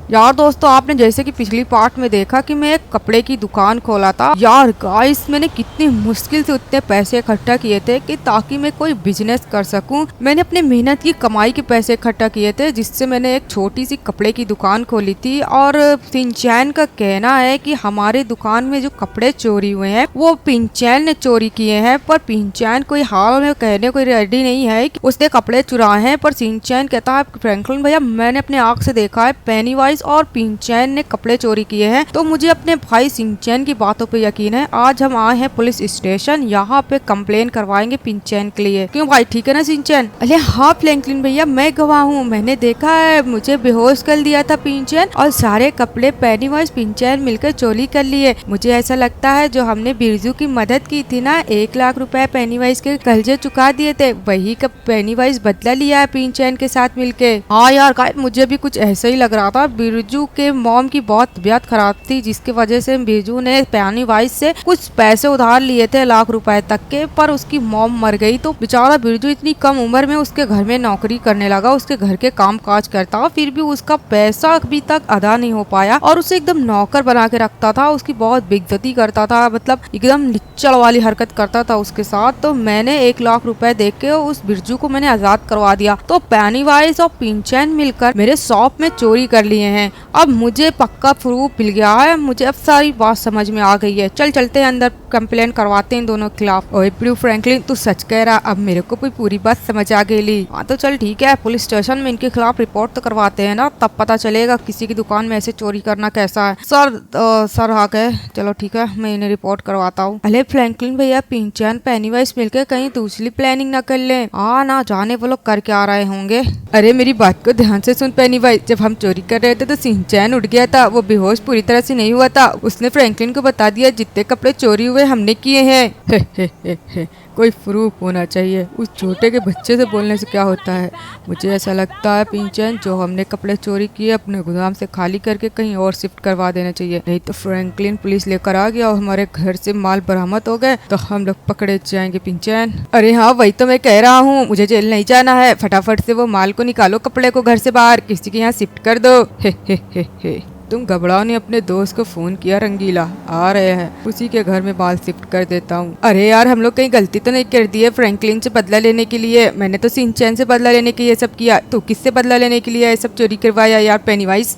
यार दोस्तों, आपने जैसे कि पिछली पार्ट में देखा कि मैं एक कपड़े की दुकान खोला था। यार गाइस, मैंने कितनी मुश्किल से उतने पैसे इकट्ठा किए थे कि ताकि मैं कोई बिजनेस कर सकूं। मैंने अपने मेहनत की कमाई के पैसे इकट्ठा किए थे, जिससे मैंने एक छोटी सी कपड़े की दुकान खोली थी। और पिंचैन का कहना है कि हमारे दुकान में जो कपड़े चोरी हुए हैं वो पिंचैन ने चोरी किए हैं। पर पिंचैन कोई हाल में कहने को रेडी नहीं है कि उसने कपड़े चुराए हैं। पर पिंचैन कहता है फ्रैंकलिन भैया, मैंने अपने आंख से देखा है पेनीवाइज और पिंचैन ने कपड़े चोरी किए हैं। तो मुझे अपने भाई सिंचैन की बातों पे यकीन है। आज हम आए हैं पुलिस स्टेशन, यहाँ पे कंप्लेन करवाएंगे पिंचैन के लिए। क्यों भाई, ठीक है ना सिंचैन? अरे हाँ फ्रैंकलिन भैया, मैं गवाह हूँ। मैंने देखा है, मुझे बेहोश कर दिया था पिंचैन और सारे कपड़े पेनीवाइज पिंचैन मिलकर चोरी कर लिए। मुझे ऐसा लगता है जो हमने बिरजू की मदद की थी ना, 1 लाख रुपए पेनीवाइज के कर्जे चुका दिए थे, वही का पेनीवाइज बदला लिया है पिंचैन के साथ मिलके। हाँ यार गाइस, मुझे भी कुछ ऐसा ही लग रहा था। बिरजू के मॉम की बहुत तबीयत खराब थी, जिसकी वजह से बिरजू ने पेनीवाइज से कुछ पैसे उधार लिए थे, लाख रुपए तक के। पर उसकी मॉम मर गई तो बेचारा बिरजू इतनी कम उम्र में उसके घर में नौकरी करने लगा, उसके घर के काम काज करता, फिर भी उसका पैसा अभी तक अदा नहीं हो पाया और उसे एकदम नौकर बना के रखता था। उसकी बहुत बेइज्जती करता था, मतलब एकदम निच्चड़ वाली हरकत करता था उसके साथ। तो मैंने 1 लाख रुपए दे के उस बिरजू को मैंने आजाद करवा दिया। तो पेनीवाइज और पिंचैन मिलकर मेरे शॉप में चोरी कर लिए हैं। अब मुझे पक्का प्रूफ मिल गया है, मुझे अब सारी बात समझ में आ गई है। चल चलते हैं अंदर, कंप्लेन करवाते हैं इन दोनों के खिलाफ। ओए प्रू फ्रैंकलिन, तू सच कह रहा, अब मेरे को भी पूरी बात समझ आ गई। हाँ तो चल ठीक है, पुलिस स्टेशन में इनके खिलाफ रिपोर्ट तो करवाते हैं ना, तब पता चलेगा किसी की दुकान में ऐसे चोरी करना कैसा है। सर हाँ गए, चलो ठीक है, मैं इन्हें रिपोर्ट करवाता हूँ। अरे फ्रैंकलिन भैया, पिंचैन पेनीवाइज मिलकर कहीं दूसरी प्लानिंग न कर ले। ना जाने वो लोग करके आ रहे होंगे। अरे मेरी बात को ध्यान से सुन पेनीवाइज, जब हम चोरी कर रहे थे तो सिंचैन उठ गया था, वो बेहोश पूरी तरह से नहीं हुआ था। उसने फ्रैंकलिन को बता दिया जितने कपड़े चोरी हुए हमने किए हैं। कोई प्रूफ होना चाहिए। उस छोटे के बच्चे से बोलने से क्या होता है। मुझे ऐसा लगता है पिंचैन, जो हमने कपड़े चोरी किए अपने गोदाम से खाली करके कहीं और शिफ्ट करवा देना चाहिए, नहीं तो फ्रैंकलिन पुलिस लेकर आ गया और हमारे घर से माल बरामद हो गए तो हम लोग पकड़े जाएंगे पिंचैन। अरे हाँ, वही तो मैं कह रहा हूँ, मुझे जेल नहीं जाना है। फटाफट से वो माल को निकालो, कपड़े को घर से बाहर किसी के यहाँ शिफ्ट कर दो। हे। तुम घबराओ नहीं, अपने दोस्त को फोन किया, रंगीला आ रहे हैं, उसी के घर में माल शिफ्ट कर देता हूँ। अरे यार, हम लोग कहीं गलती तो नहीं कर दी है फ्रैंकलिन से बदला लेने के लिए? मैंने तो सिंचैन से बदला लेने के लिए सब किया, तो किससे बदला लेने के लिए ये सब चोरी करवाया यार पेनीवाइज?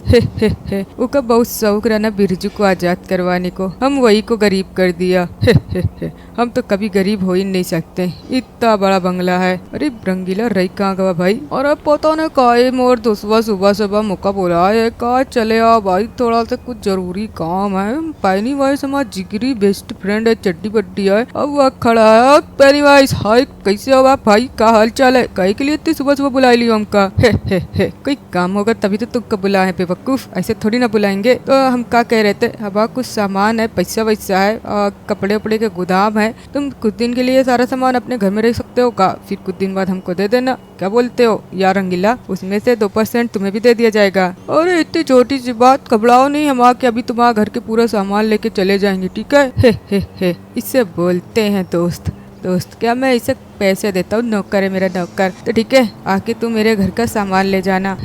उसका बहुत शौक रहा ना बिरजू को आजाद करवाने को, हम वही को गरीब कर दिया। हम तो कभी गरीब हो ही नहीं सकते, इतना बड़ा बंगला है। अरे रंगीला रही कहाँ गवा भाई? और अब पता न काहे मोर दोस्तवा सुबह मौका बोला है, कहा चले आ भाई, थोड़ा सा कुछ जरूरी काम है। पेनीवाइज हमारा जिगरी बेस्ट फ्रेंड है, चड्डी बड्डी है। अब वह खड़ा है। पेनीवाइज हाय, कैसे हो आप भाई, क्या हाल चाल है? कहीं के लिए इतनी सुबह बुला लियो हमका? कोई काम होगा तभी तो तुमको बुलाए बेवकूफ, ऐसे थोड़ी ना बुलाएंगे। तो हम क्या कह रहे थे, हवा कुछ सामान है, पैसा वैसा है, कपड़े उपड़े के गोदाम है, तुम कुछ दिन के लिए सारा सामान अपने घर में रख सकते हो का, फिर कुछ दिन बाद हमको दे देना, क्या बोलते हो यार रंगीला? उसमें से 2% तुम्हें भी दे दिया जाएगा। अरे इतनी छोटी सी बात, घबराओ नहीं, हम आके अभी तुम्हारे घर के पूरा सामान लेके चले जाएंगे, ठीक है? हे। इससे बोलते हैं दोस्त। क्या मैं इसे पैसे देता हूँ, नौकर है मेरा नौकर, तो ठीक है आके तू मेरे घर का सामान ले जाना।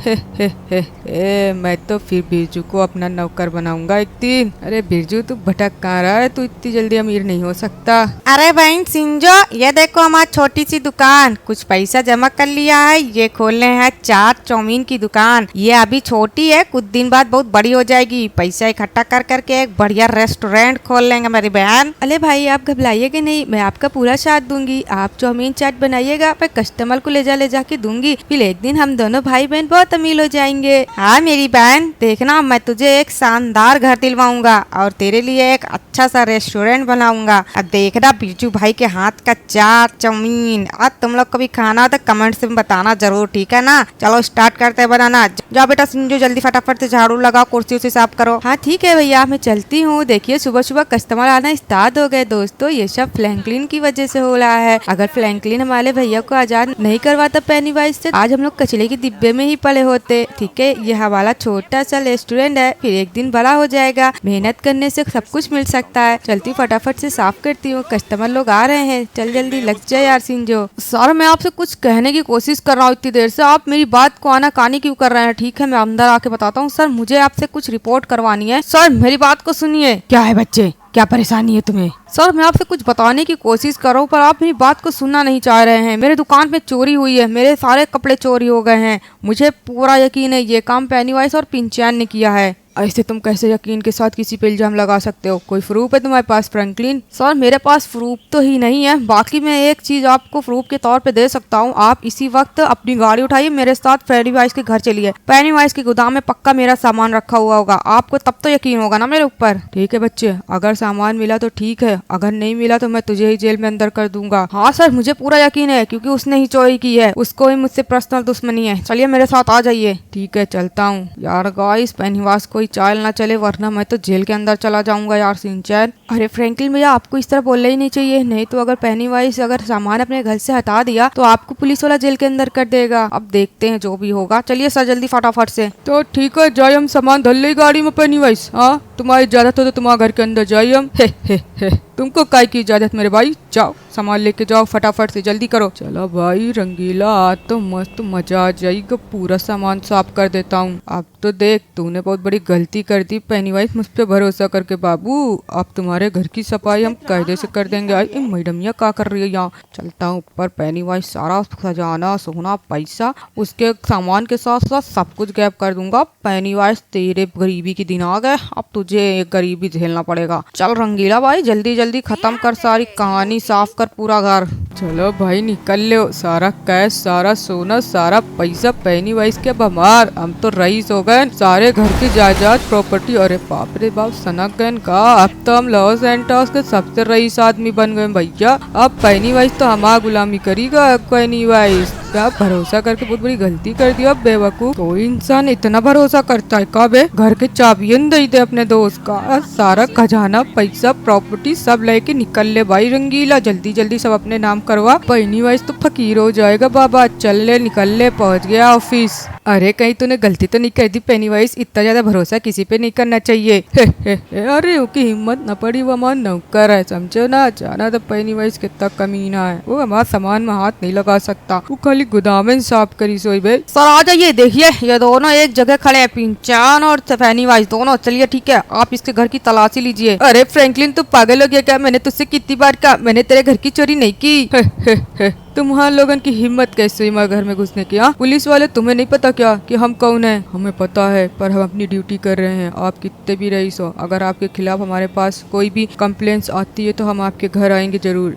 मैं तो फिर बिरजू को अपना नौकर बनाऊंगा एक दिन। अरे बिरजू, तू भटक कहाँ रहा है? तू इतनी जल्दी अमीर नहीं हो सकता। अरे बहन सिंजो, ये देखो हमारी छोटी सी दुकान, कुछ पैसा जमा कर लिया है, ये खोलने हैं चाट चाउमीन की दुकान। ये अभी छोटी है, कुछ दिन बाद बहुत बड़ी हो जाएगी। पैसा इकट्ठा कर करके एक बढ़िया रेस्टोरेंट खोल लेंगे मेरी बहन। अरे भाई, आप घबराइएगा नहीं, मैं आपका पूरा साथ दूंगी। आप चाउमीन चाट बनाइएगा, मैं कस्टमर को ले जाके दूंगी, फिर एक दिन हम दोनों भाई बहन बहुत अमीर हो जाएंगे। हाँ मेरी बहन, देखना मैं तुझे एक शानदार घर दिलवाऊंगा और तेरे लिए एक अच्छा सा रेस्टोरेंट बनाऊंगा। अब देखना बिरजू भाई के हाथ का चाट चाउमीन। आज तुम लोग कभी खाना हो तो कमेंट्स में बताना जरूर, ठीक है ना? चलो स्टार्ट करते हैं बनाना। जाओ बेटा सिंजू, जल्दी फटाफट से झाड़ू लगाओ, कुर्सी उसी साफ करो। हाँ ठीक है भैया, मैं चलती हूँ। देखिए सुबह सुबह कस्टमर आना स्टार्ट हो गए दोस्तों, ये सब फ्रैंकलिन की वजह से हो रहा है। अगर फ्रैंकलिन हमारे भैया को आजाद नहीं करवाता पेनीवाइज से, आज हम लोग कचरे के डिब्बे में ही पले होते। ठीक है, ये हमारा छोटा सा रेस्टोरेंट है, फिर एक दिन बड़ा हो जाएगा। मेहनत करने से सब कुछ मिल सकता है। चलती फटाफट से साफ करती हूँ, कस्टमर लोग आ रहे हैं। चल जल्दी लग जाए यार सिंजो। सर मैं आपसे कुछ कहने की कोशिश कर रहा हूँ इतनी देर से, आप मेरी बात को आनाकानी क्यों कर रहे हैं? ठीक है, मैं अंदर आके बताता हूँ। सर मुझे आपसे कुछ रिपोर्ट करवानी है। सर मेरी बात को सुनिए। क्या है बच्चे, क्या परेशानी है तुम्हें? सर मैं आपसे कुछ बताने की कोशिश कर रहा हूँ पर आप मेरी बात को सुनना नहीं चाह रहे हैं। मेरे दुकान में चोरी हुई है, मेरे सारे कपड़े चोरी हो गए हैं। मुझे पूरा यकीन है ये काम पेनीवाइज और पिंचैन ने किया है। ऐसे तुम कैसे यकीन के साथ किसी पे इल्जाम लगा सकते हो? कोई प्रूफ है तुम्हारे पास फ्रैंकलिन? सर मेरे पास प्रूफ तो ही नहीं है, बाकी मैं एक चीज आपको प्रूफ के तौर पे दे सकता हूँ। आप इसी वक्त अपनी गाड़ी उठाइए, मेरे साथ पेनीवाइज के घर चलिए। पेनीवाइज के गोदाम में पक्का मेरा सामान रखा हुआ होगा, आपको तब तो यकीन होगा ना मेरे ऊपर। ठीक है बच्चे, अगर सामान मिला तो ठीक है, अगर नहीं मिला तो मैं तुझे ही जेल में अंदर कर दूंगा। हाँ सर मुझे पूरा यकीन है, क्योंकि उसने ही चोरी की है, उसको ही मुझसे पर्सनल दुश्मनी है। चलिए मेरे साथ आ जाइए। ठीक है चलता हूँ। यार गाइस पेनीवाइज कोई चाल ना चले वरना मैं तो जेल के अंदर चला जाऊंगा यार सिंचैन। अरे फ्रैंकलिन भैया आपको इस तरह बोलना ही नहीं चाहिए, नहीं तो अगर पेनीवाइज अगर सामान अपने घर से हटा दिया तो आपको पुलिस वाला जेल के अंदर कर देगा। अब देखते हैं जो भी होगा। चलिए सर जल्दी फटाफट से। तो ठीक है जाइए, हम सामान धर ले गाड़ी में पेनीवाइज। हाँ तुम्हारी इजाजत हो तो तुम्हारे घर के अंदर जाइए हम। हे तुमको काय की इजाजत मेरे भाई, जाओ सामान लेके जाओ फटाफट से, जल्दी करो। चलो भाई रंगीला, आज तो मस्त मजा आ जाएगा, पूरा सामान साफ कर देता हूँ। अब तो देख तूने बहुत बड़ी गलती कर दी पेनीवाइज मुझ पे भरोसा करके। बाबू अब तुम्हारे घर की सफाई हम कायदे से कर देंगे। आई मैडमिया क्या कर रही है यहाँ? चलता हूँ ऊपर, पेनीवाइज सारा खजाना सोना पैसा उसके सामान के साथ साथ सब कुछ गैप कर दूंगा। पेनीवाइज तेरे गरीबी के दिन आ गए, अब तुझे गरीबी झेलना पड़ेगा। चल रंगीला भाई जल्दी जल्दी खत्म कर सारी कहानी, साफ कर पूरा घर। चलो भाई निकल लो, सारा कैश सारा सोना सारा पैसा पेनीवाइज के बमार। हम तो रईस हो गए, सारे घर की जायदाद प्रॉपर्टी। अरे बाप रे बाप सनक गए का, अब तो हम लॉस एंटोस के सबसे रईस आदमी बन गए भैया। अब पेनीवाइज तो हमारा गुलामी करेगा। पेनीवाइज क्या भरोसा करके बहुत बड़ी गलती कर दिया बेवकूफ। कोई इंसान इतना भरोसा करता है का बे? घर के चाबियां दे दे अपने दोस्त का, सारा खजाना पैसा प्रॉपर्टी सब लेके निकल ले भाई रंगीला, जल्दी जल्दी सब अपने नाम करवा। पेनीवाइज तो फकीर हो जाएगा बाबा। चल ले निकल ले, पहुंच गया ऑफिस। अरे कहीं तूने गलती तो नहीं कर दी पेनीवाइज? इतना ज्यादा भरोसा किसी पे नहीं करना चाहिए। अरे उसकी हिम्मत न पड़ी, वो हमारा नौकर है समझो ना। जाना तो पेनीवाइज कितना कमीना है, वो हमारा सामान में हाथ नहीं लगा सकता, वो खाली गोदाम में साफ करी सोई बे। सर आ जाइए, देखिए ये दोनों एक जगह खड़े हैं, पिंचान और पेनीवाइज दोनों। चलिए ठीक है, आप इसके घर की तलाशी लीजिए। अरे फ्रैंकलिन तू पागल हो गया क्या? मैंने तुझसे कितनी बार कहा मैंने तेरे घर की चोरी नहीं की। तुम्हारे लोगन की हिम्मत कैसे हुई हमारे घर में घुसने की? पुलिस वाले तुम्हें नहीं पता क्या कि हम कौन है? हमें पता है पर हम अपनी ड्यूटी कर रहे हैं। आप कितने भी रईस हो, अगर आपके खिलाफ हमारे पास कोई भी कंप्लेंट्स आती है तो हम आपके घर आएंगे जरूर।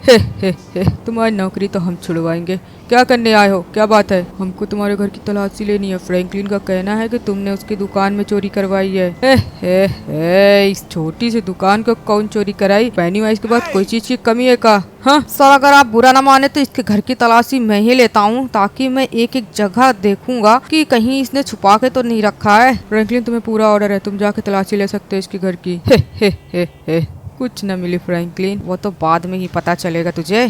तुम्हारी नौकरी तो हम छुड़वाएंगे। क्या करने आए हो, क्या बात है? हमको तुम्हारे घर की तलाशी लेनी है। फ्रैंकलिन का कहना है कि तुमने उसकी दुकान में चोरी करवाई है। इस छोटी सी दुकान को कौन चोरी कराई? पेनीवाइज के बाद कोई चीज की कमी है का? हाँ सर अगर आप बुरा ना माने तो इसके घर की तलाशी मैं ही लेता हूँ, ताकि मैं एक एक जगह देखूंगा कि कहीं इसने छुपा के तो नहीं रखा है। फ्रैंकलिन तुम्हें पूरा ऑर्डर है, तुम जाके तलाशी ले सकते हो इसके घर की। कुछ न मिली फ्रैंकलिन, वो तो बाद में ही पता चलेगा तुझे।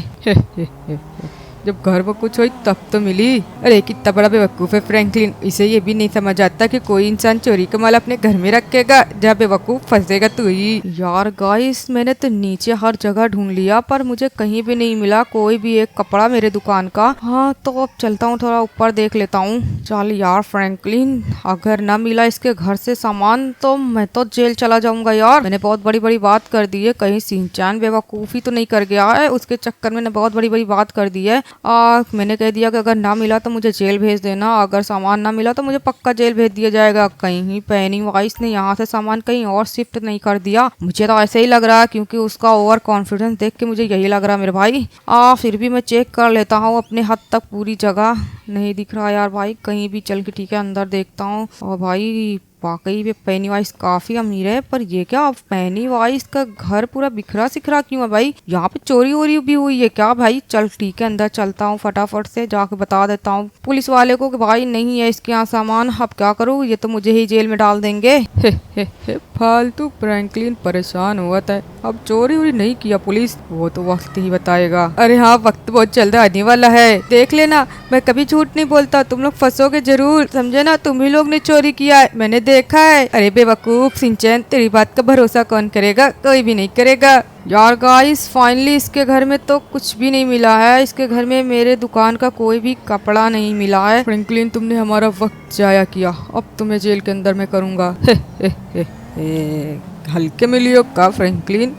जब घर में कुछ हुई तब तो मिली। अरे कितना बड़ा बेवकूफ है फ्रैंकलिन, इसे ये भी नहीं समझ आता कि कोई इंसान चोरी का माल अपने घर में रखेगा। जब बेवकूफ फंसेगा तू ही। यार गाइस मैंने तो नीचे हर जगह ढूंढ लिया पर मुझे कहीं भी नहीं मिला कोई भी एक कपड़ा मेरे दुकान का। हाँ तो अब चलता हूँ, थोड़ा ऊपर देख लेता हूँ। चल यार फ्रैंकलिन, अगर ना मिला इसके घर से सामान तो मैं तो जेल चला जाऊंगा यार। मैंने बहुत बड़ी बड़ी बात कर दी है, कहीं सिंचान बेवकूफी तो नहीं कर गया है, उसके चक्कर में बहुत बड़ी बड़ी बात कर दी है। मैंने कह दिया कि अगर ना मिला तो मुझे जेल भेज देना, अगर सामान ना मिला तो मुझे पक्का जेल भेज दिया जाएगा। कहीं पेनीवाइज ने यहाँ से सामान कहीं और शिफ्ट नहीं कर दिया, मुझे तो ऐसे ही लग रहा है, क्योंकि उसका ओवर कॉन्फिडेंस देख के मुझे यही लग रहा है मेरे भाई। फिर भी मैं चेक कर लेता हूँ अपने हद तक, पूरी जगह नहीं दिख रहा यार भाई, कहीं भी चल के ठीक है अंदर देखता हूँ। और भाई वाकई में पेनीवाइज काफी अमीर है, पर ये क्या पेनीवाइज का घर पूरा बिखरा सिखरा क्यों है भाई? यहाँ पे चोरी वोरी भी हुई है क्या भाई? चल ठीक है, अंदर चलता हूँ, फटाफट से जाके बता देता हूँ पुलिस वाले को कि भाई नहीं है इसके यहाँ सामान। अब क्या करूँ, ये तो मुझे ही जेल में डाल देंगे। फालतू फ्रैंकलिन परेशान हुआ था। अब चोरी वोरी नहीं किया पुलिस, वो तो वक्त ही बताएगा। अरे हाँ, वक्त बहुत जल्द आने वाला है, देख लेना। मैं कभी झूठ नहीं बोलता, तुम लोग फंसोगे जरूर, समझे ना? तुम ही लोग ने चोरी किया है, मैंने देखा है। अरे बेवकूफ सिंचन, तेरी बात का भरोसा कौन करेगा? कोई भी नहीं करेगा। यार गाइस, फाइनली इसके घर में तो कुछ भी नहीं मिला है। इसके घर में मेरे दुकान का कोई भी कपड़ा नहीं मिला है। फ्रैंकलिन, तुमने हमारा वक्त जाया किया, अब तुम्हें जेल के अंदर मैं करूँगा। हल्के में लियो का फ्रैंकलिन?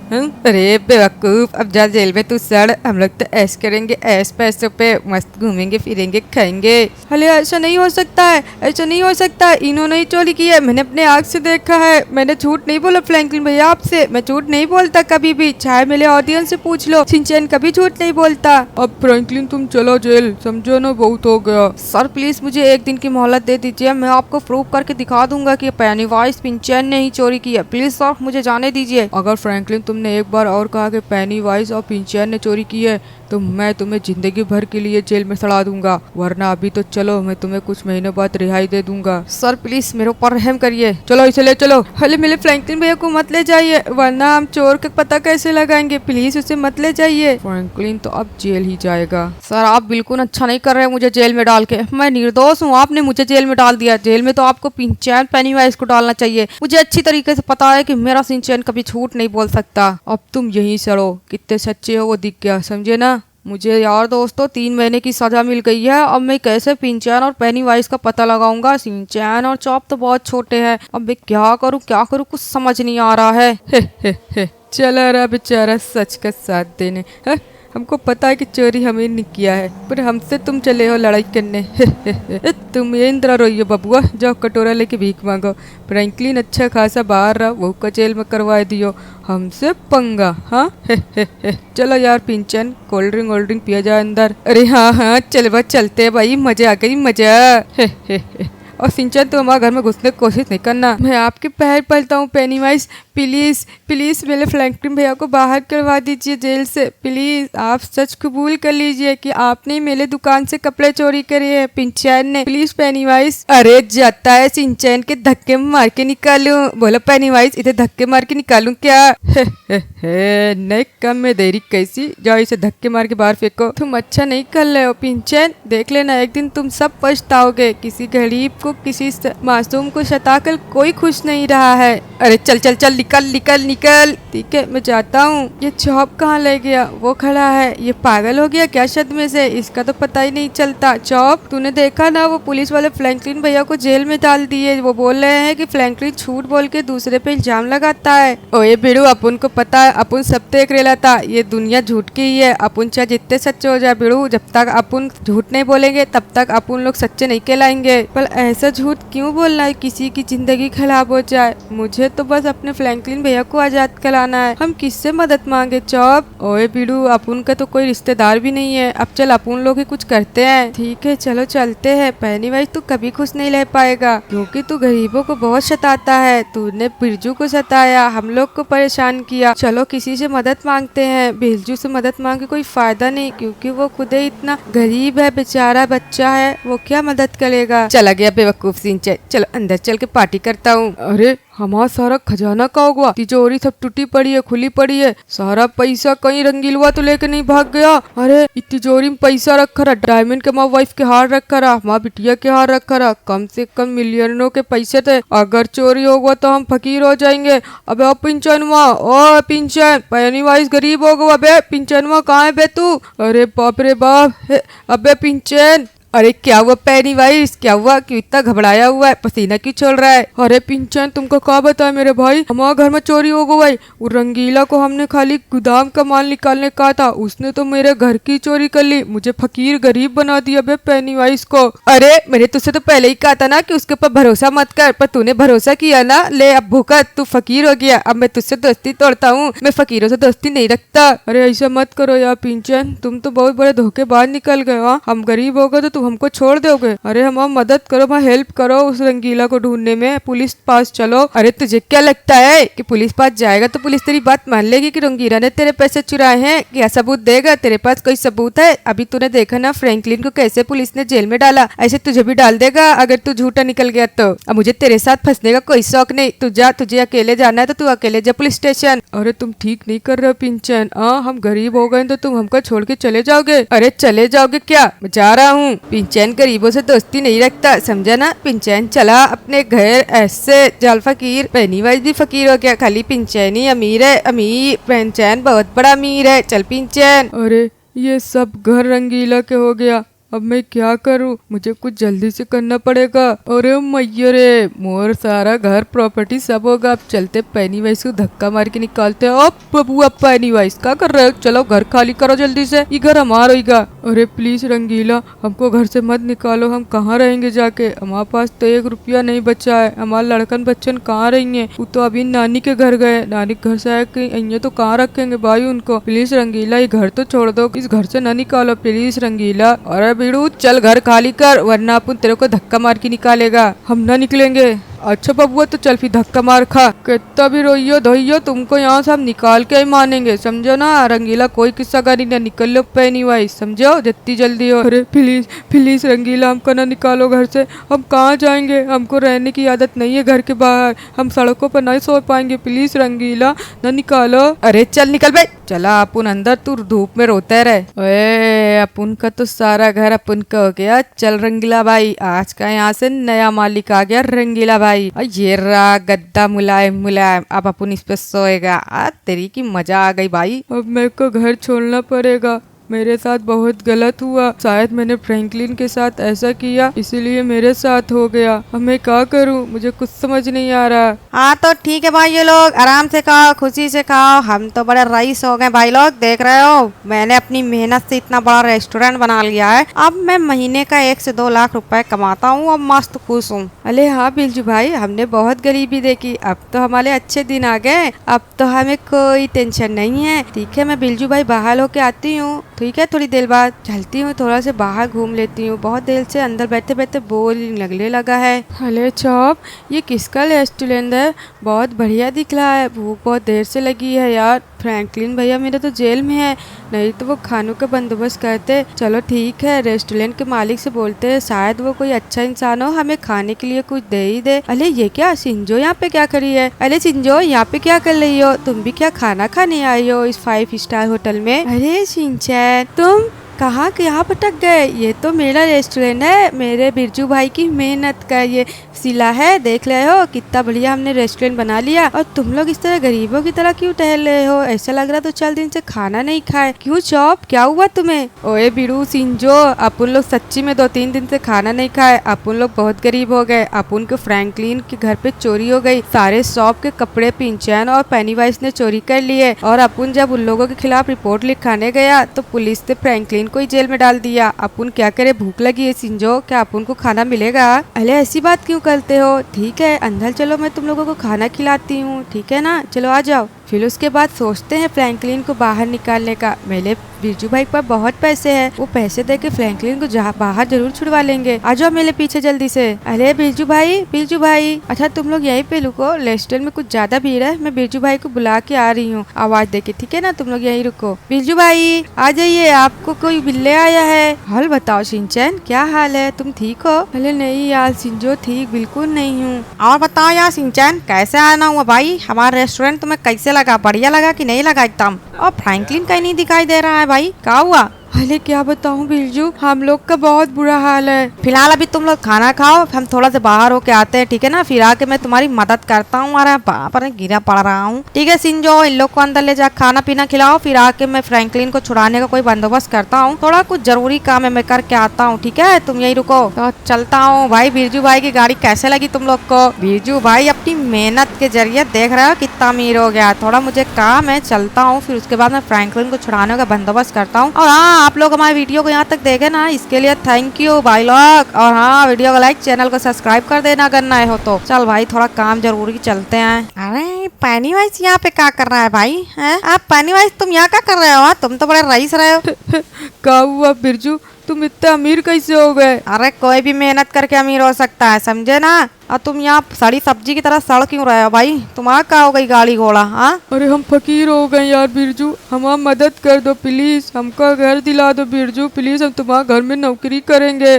अरे बेवकूफ, अब जा जेल में तू सड़। हम लोग तो ऐश करेंगे, ऐश पैसों पे मस्त घूमेंगे फिरेंगे खाएंगे। अरे ऐसा नहीं हो सकता है, ऐसा नहीं हो सकता। इन्होंने ही चोरी की है, मैंने अपने आँख से देखा है। मैंने झूठ नहीं बोला फ्रैंकलिन भैया आपसे, मैं झूठ नहीं बोलता कभी भी, चाहे मेरे ऑडियंस से पूछ लो। शिनचैन कभी झूठ नहीं बोलता। अब फ्रैंकलिन तुम चलो जेल, समझो ना, बहुत हो गया। सर प्लीज मुझे एक दिन की मोहलत दे दीजिए, मैं आपको प्रूव करके दिखा दूंगा कि पेनीवाइज शिनचैन ने ही चोरी की है। प्लीज सर मुझे जाने दीजिए। अगर फ्रैंकलिन तुमने एक बार और कहा कि पेनीवाइज और शिनचैन ने चोरी की है तो मैं तुम्हें जिंदगी भर के लिए जेल में सड़ा दूंगा, वरना अभी तो चलो, मैं तुम्हें कुछ महीनों बाद रिहाई दे दूंगा। सर प्लीज मेरे ऊपर रहम करिए, चलो इसे ले चलो। अरे मेरे फ्रैंकलिन भैया को मत ले जाइए, वरना हम चोर का पता कैसे लगाएंगे? प्लीज उसे मत ले जाइए। फ्रैंकलिन तो अब जेल ही जाएगा। सर आप बिल्कुल अच्छा नहीं कर रहे मुझे जेल में डाल के, मैं निर्दोष हूँ, आपने मुझे जेल में डाल दिया। जेल में तो आपको शिनचैन पेनीवाइज को डालना चाहिए। मुझे अच्छी तरीके से पता है कि मेरा शिनचैन कभी झूठ नहीं बोल सकता। अब तुम यहीं सड़ो, कितने सच्चे हो वो दिख गया, समझे ना? मुझे यार दोस्तों 3 महीने की सजा मिल गई है। अब मैं कैसे शिनचैन और पेनीवाइज का पता लगाऊंगा? शिनचैन और चॉप तो बहुत छोटे हैं, अब मैं क्या करूं कुछ समझ नहीं आ रहा है। चला रहा बेचारा सच का साथ देने। हमको पता है कि चोरी हमें नहीं किया है, पर हमसे तुम चले हो लड़ाई करने। तुम ये इंदिरा रोइयो बबुआ, जाओ कटोरा लेके भीख मांगो। फ्रैंकलिन अच्छा खासा बाहर रहा, वो को जेल में करवा दियो, हमसे पंगा। हाँ चलो यार शिनचैन, कोल्ड ड्रिंक पिया जाए अंदर। अरे हाँ चल बस चलते भाई, मजा आ गई मजा। और शिनचैन तो हमारे घर में घुसने की कोशिश नहीं करना, मैं आपके पैर पड़ता हूँ पेनीवाइज, प्लीज प्लीज मेरे फ्रैंकलिन भैया को बाहर करवा दीजिए जेल से। प्लीज आप सच कबूल कर लीजिए कि आपने मेरे दुकान से कपड़े चोरी करे हैं शिनचैन ने। Please penny-wise. अरे जाता है शिनचैन के धक्के मार के निकालूं? बोलो पेनीवाइज, इधर धक्के मार के निकालूं क्या? नहीं कम में देरी कैसी, जाओ इसे धक्के मार के बाहर फेंको। तुम अच्छा नहीं कर रहे हो शिनचैन, देख लेना एक दिन तुम सब पछताओगे। किसी गरीब को, किसी मासूम को सताकर कोई खुश नहीं रहा है। अरे चल चल चल, निकल निकल निकल। ठीक है मैं जाता हूँ। ये चॉप कहाँ ले गया? वो खड़ा है, ये पागल हो गया क्या सदमे से? इसका तो पता ही नहीं चलता। चॉप तूने देखा ना, वो पुलिस वाले फ्रैंकलिन भैया को जेल में डाल दिए। वो बोल रहे हैं कि फ्रैंकलिन झूठ बोल के दूसरे पे इल्जाम लगाता है। ओए बिड़ू, अपन को पता है, अपन सब देख रेला था, ये दुनिया झूठ की ही है। अपन चाहे जितने सच्चे हो जाए बिड़ू, जब तक अपन झूठ नहीं बोलेंगे तब तक अपन लोग सच्चे नहीं कहलाएंगे। पर ऐसा झूठ क्यों बोलना है किसी की जिंदगी खराब हो जाए? मुझे तो बस अपने फ्रैंकलिन भैया को आजाद कराना है। हम किससे मदद मांगे चॉप? ओए बिड़ू, अपन का तो कोई रिश्तेदार भी नहीं है, अब चल अपन लोग ही कुछ करते हैं। ठीक है चलो चलते हैं। पेनीवाइज तू कभी खुश नहीं रह पाएगा, क्योंकि तू गरीबों को बहुत सताता है। तूने बिरजू को सताया, हम लोग को परेशान किया। चलो किसी से मदद मांगते हैं। बिरजू से मदद मांगे कोई फायदा नहीं, क्योंकि वो खुद ही इतना गरीब है, बेचारा बच्चा है, वो क्या मदद करेगा? चला गया बेवकूफ शिनचैन, चलो अंदर चल के पार्टी करता हूँ। अरे हमारा सारा खजाना का होगा? तिजोरी सब टूटी पड़ी है, खुली पड़ी है, सारा पैसा कहीं रंगीलवा तो लेके नहीं भाग गया? अरे तिजोरी में पैसा रखा रहा, डायमंड के माँ वाइफ के हार रखा रहा, माँ बिटिया के हार रखा रहा, कम से कम मिलियनों के पैसे थे। अगर चोरी होगा तो हम फकीर हो जाएंगे। अबे ओ पिंचनवा, ओ पिंचन, पेनीवाइज गरीब हो गया। अबे पिंचनवा कहाँ है बे तू? अरे बाप रे बाप, अबे पिंचन, अरे क्या हुआ पेनीवाइज, क्या हुआ? क्यों इतना घबराया हुआ है, पसीना क्यों छोड़ रहा है? अरे पिंचन तुमको क्या बताया मेरे भाई, हमारे घर में चोरी हो गई। वो रंगीला को हमने खाली गोदाम का माल निकालने कहा था, उसने तो मेरे घर की चोरी कर ली, मुझे फकीर गरीब बना दिया बे पेनीवाइज को। अरे मैंने तुझसे तो पहले ही कहा था ना कि उसके ऊपर भरोसा मत कर, पर तूने भरोसा किया ना, ले अब भूखा तू फकीर हो गया। अब मैं तुझसे दोस्ती तोड़ता हूँ, मैं फकीरों से दोस्ती नहीं रखता। अरे ऐसा मत करो यार पिंचन, तुम तो बहुत बड़े धोखेबाज निकल गए। हम गरीब हो गए तो तुम हमको छोड़ दोगे? अरे हमारी मदद करो, हमारी हेल्प करो उस रंगीला को ढूंढने में, पुलिस पास चलो। अरे तुझे क्या लगता है कि पुलिस पास जाएगा तो पुलिस तेरी बात मान लेगी कि रंगीला ने तेरे पैसे चुराए हैं? क्या सबूत देगा? तेरे पास कोई सबूत है? अभी तूने देखा ना फ्रैंकलिन को कैसे पुलिस ने जेल में डाला, ऐसे तुझे भी डाल देगा अगर तू झूठा निकल गया तो। अब मुझे तेरे साथ फंसने का कोई शौक नहीं, तू जा, तुझे अकेले जाना है तो तू अकेले जा पुलिस स्टेशन। अरे तुम ठीक नहीं कर रहे हो पिंचन, हम गरीब हो गए तो तुम हमको छोड़ के चले जाओगे? अरे चले जाओगे क्या, मैं जा रहा हूँ। पिंचन गरीबों से दोस्ती नहीं रखता, समझा ना? पिंचन चला अपने घर, ऐसे जाल फकीर, पेनीवाइज भी फकीर हो गया, खाली पिंचन ही अमीर है। अमीर पिंचन बहुत बड़ा अमीर है, चल पिंचन। अरे ये सब घर रंगीला के हो गया, अब मैं क्या करूं? मुझे कुछ जल्दी से करना पड़ेगा। अरे मैया रे, मोर सारा घर प्रॉपर्टी सब होगा। अब चलते पेनीवाइज को धक्का मार के निकालते हैं। अब बबुआ पेनीवाइज क्या कर रहे हो? चलो घर खाली करो जल्दी से, ये घर हमारा होगा। अरे प्लीज रंगीला, हमको घर से मत निकालो, हम कहाँ रहेंगे जाके? हमारे पास तो 1 रुपया नहीं बचा है, हमारे लड़कन बच्चन कहाँ रहेंगे? वो तो अभी नानी के घर गए, नानी के घर से आए तो कहाँ रखेंगे भाई उनको? प्लीज रंगीला ये घर तो छोड़ दो, इस घर से न निकालो प्लीज रंगीला। अरे बीड़ू चल घर खाली कर, वरना अपन तेरे को धक्का मार के निकालेगा, हम ना निकलेंगे। अच्छा बबुआ तो चल फिर धक्का मार खा, कितना भी रोइयो धोइयो तुमको यहाँ से हम निकाल के ही मानेंगे, समझो ना? रंगीला कोई किस्सा गाड़ी ना निकल लो पेनीवाइज, समझो जितनी जल्दी हो। अरे प्लीज प्लीज रंगीला हमको ना निकालो घर से, हम कहाँ जाएंगे? हमको रहने की आदत नहीं है घर के बाहर, हम सड़कों पर नहीं सो पाएंगे, प्लीज रंगीला ना निकालो। अरे चल निकल भाई, चला अपन अंदर, तू धूप में रोते रहे। अपन का तो सारा घर अपन का हो गया। चल रंगीला भाई, आज का यहाँ से नया मालिक आ गया रंगीला भाई। ये रहा गद्दा मुलायम मुलायम, अब अपन इस पे सोएगा। तेरी की मजा आ गई भाई। अब मेरे को घर छोड़ना पड़ेगा, मेरे साथ बहुत गलत हुआ, शायद मैंने फ्रैंकलिन के साथ ऐसा किया इसीलिए मेरे साथ हो गया। अब मैं क्या करूं, मुझे कुछ समझ नहीं आ रहा। हाँ तो ठीक है भाई, ये लोग आराम से खाओ, खुशी से खाओ, हम तो बड़े रईस हो गए भाई लोग। देख रहे हो मैंने अपनी मेहनत से इतना बड़ा रेस्टोरेंट बना लिया है, अब मैं महीने का 1 से 2 लाख रुपए कमाता हूँ, अब मस्त खुश हूँ। अरे हाँ बिरजू भाई, हमने बहुत गरीबी देखी, अब तो हमारे अच्छे दिन आ गए, अब तो हमें कोई टेंशन नहीं है। ठीक है मैं बिरजू भाई बाहर होके आती हूँ, ठीक है थोड़ी देर बाद चलती हूँ, थोड़ा से बाहर घूम लेती हूँ, बहुत देर से अंदर बैठे बैठे बोर लगने लगा है। अरे चौप, ये किसका रेस्टोरेंट है? बहुत बढ़िया दिख रहा है, भूख बहुत देर से लगी है यार। फ्रैंकलिन भैया मेरे तो जेल में है, नहीं तो वो खानों का बंदोबस्त करते। चलो ठीक है, रेस्टोरेंट के मालिक से बोलते हैं, शायद वो कोई अच्छा इंसान हो, हमें खाने के लिए कुछ दे ही दे। अरे ये क्या सिंजो यहाँ पे क्या करी है? अरे सिंजो यहाँ पे क्या कर रही हो? तुम भी क्या खाना खाने आई हो इस 5 स्टार होटल में? अरे सिंचन तुम कहाँ के यहाँ भटक गए? ये तो मेरा रेस्टोरेंट है, मेरे बिरजू भाई की मेहनत का ये सिला है, देख रहे हो कितना बढ़िया हमने रेस्टोरेंट बना लिया। और तुम लोग इस तरह गरीबों की तरह क्यों टहल रहे हो? ऐसा लग रहा तो 4 दिन से खाना नहीं खाए। क्यों चौप, क्या हुआ तुम्हें? ओए बिरू सिंजो, अपन लोग सच्ची में 2-3 दिन से खाना नहीं खाए, अपन लोग बहुत गरीब हो गए। अपन को फ्रैंकलिन के घर पे चोरी हो गई, सारे शॉप के कपड़े पिंचन और पेनीवाइज ने चोरी कर लिए, और अपन जब उन लोगों के खिलाफ रिपोर्ट लिखाने गया तो पुलिस ने फ्रैंकलिन को जेल में डाल दिया। अपन क्या करे, भूख लगी है सिंजो, क्या अपन को खाना मिलेगा? अरे ऐसी बात क्यों करते हो? ठीक है अंदर चलो, मैं तुम लोगों को खाना खिलाती हूँ, ठीक है ना? चलो आ जाओ। फिर उसके बाद सोचते हैं फ्रैंकलिन को बाहर निकालने का। मेरे बिरजू भाई पर बहुत पैसे हैं, वो पैसे दे के फ्रैंकलिन को बाहर जरूर छुड़वा लेंगे। आ जाओ मेरे पीछे जल्दी से। अरे बिरजू भाई, अच्छा तुम लोग यहीं पे रुको, रेस्टोरेंट में कुछ ज्यादा भीड़ है, मैं बिरजू भाई को बुला के आ रही हूँ आवाज देके, ठीक है ना? तुम लोग यहीं रुको। बिरजू भाई आ जाइए, आपको कोई मिलने आया है। हाल बताओ सिंचन, क्या हाल है, तुम ठीक हो? अरे नहीं यार सिंजो, ठीक बिल्कुल नहीं हूँ। और बताओ यार सिंचन, कैसे आना हुआ भाई? हमारा रेस्टोरेंट तुम्हें कैसे लगा, बढ़िया लगा कि नहीं लगा एकदम? और फ्रैंकलिन कहीं नहीं दिखाई दे रहा है भाई, क्या हुआ? अरे क्या बताऊं बिरजू, हम लोग का बहुत बुरा हाल है। फिलहाल अभी तुम लोग खाना खाओ, हम थोड़ा से बाहर होके आते हैं, ठीक है ना? फिर आके मैं तुम्हारी मदद करता हूँ। अरे बाप रे, गिरा पड़ रहा हूँ। ठीक है सिंजो, इन लोग को अंदर ले जा, खाना पीना खिलाओ, फिर आके मैं फ्रैंकलिन को छुड़ाने का कोई बंदोबस्त करता हूँ। थोड़ा कुछ जरूरी काम है, मैं करके आता हूँ, ठीक है? तुम यही रुको, तो चलता हूँ। भाई बिरजू भाई की गाड़ी कैसे लगी तुम लोग को? बिरजू भाई अपनी मेहनत के जरिए देख रहे हो कितना अमीर हो गया। थोड़ा मुझे काम है, चलता हूँ, फिर उसके बाद मैं फ्रैंकलिन को छुड़ाने का बंदोबस्त करता हूँ। और हाँ, आप लोग हमारे वीडियो को यहाँ तक देखे ना, इसके लिए थैंक यू भाई लोग। और हाँ, वीडियो को लाइक, चैनल को सब्सक्राइब कर देना अगर नए हो तो। चल भाई, थोड़ा काम जरूरी, चलते हैं। अरे पेनीवाइज यहाँ पे क्या कर रहा है भाई? हैं आप पेनीवाइज, तुम यहाँ क्या कर रहे हो? तुम तो बड़े रईस रहे हो। क्या हुआ बिरजू, तुम इतने अमीर कैसे हो गए? अरे कोई भी मेहनत करके अमीर हो सकता है, समझे ना। और तुम यहाँ सड़ी सब्जी की तरह सड़ क्यों रहे हो भाई? तुम्हारा क्या हो गई गाड़ी घोड़ा? हाँ अरे हम फकीर हो गए यार बिरजू, हमारा मदद कर दो प्लीज, हमका घर दिला दो बिरजू प्लीज, हम तुम्हारे घर में नौकरी करेंगे।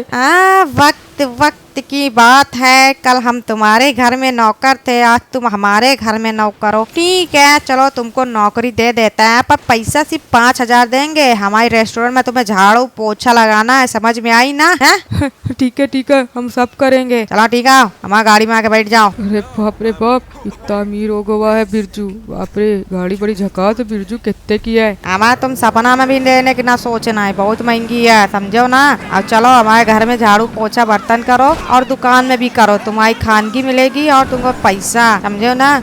वक्त वक्त की बात है, कल हम तुम्हारे घर में नौकर थे, आज तुम हमारे घर में नौकर हो। ठीक है चलो तुमको नौकरी दे देता है, पर पैसा सिर्फ 5,000 देंगे। हमारे रेस्टोरेंट में तुम्हें झाड़ू पोछा लगाना है, समझ में आई ना? है ठीक है हम सब करेंगे। चलो ठीक है, हमारी गाड़ी में आके बैठ जाओ। अरे बाप रे बाप, इतना अमीर हो गया है बिरजू, बाप रे गाड़ी बड़ी झकास है बिरजू, कितने की है? हमारा तुम सपना में भी लेने की ना सोचना है, बहुत महंगी है, समझो ना। अब चलो हमारे घर में झाड़ू पोछा बर्तन करो और दुकान में भी करो, तुम्हारी खानगी मिलेगी और तुमको पैसा, समझो ना।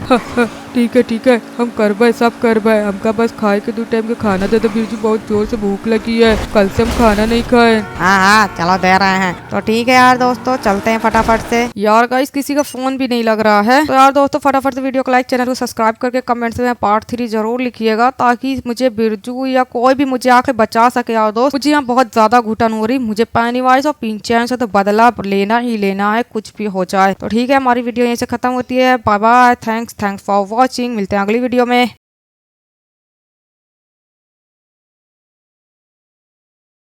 ठीक है हम करबे, सब करबे, हमका बस खाए के 2 टाइम के खाना दे दो बिरजू, बहुत जोर से भूख लगी है, कल से हम खाना नहीं खाए। हाँ चलो दे रहे हैं। तो ठीक है यार दोस्तों, चलते हैं फटाफट से। यार गाइस किसी का फोन भी नहीं लग रहा है, तो यार दोस्तों फटाफट से वीडियो को लाइक, चैनल को सब्सक्राइब करके कमेंट्स में पार्ट 3 जरूर लिखिएगा, ताकि मुझे बिरजू या कोई भी मुझे आके बचा सके। यार दोस्त मुझे यहाँ बहुत ज्यादा घुटन हो रही, मुझे पेनीवाइज और पिंचैन से तो बदला लेना ही लेना है, कुछ भी हो जाए। तो ठीक है हमारी वीडियो यहीं से खत्म होती है। Bye bye, thanks for watching, मिलते हैं अगली वीडियो में।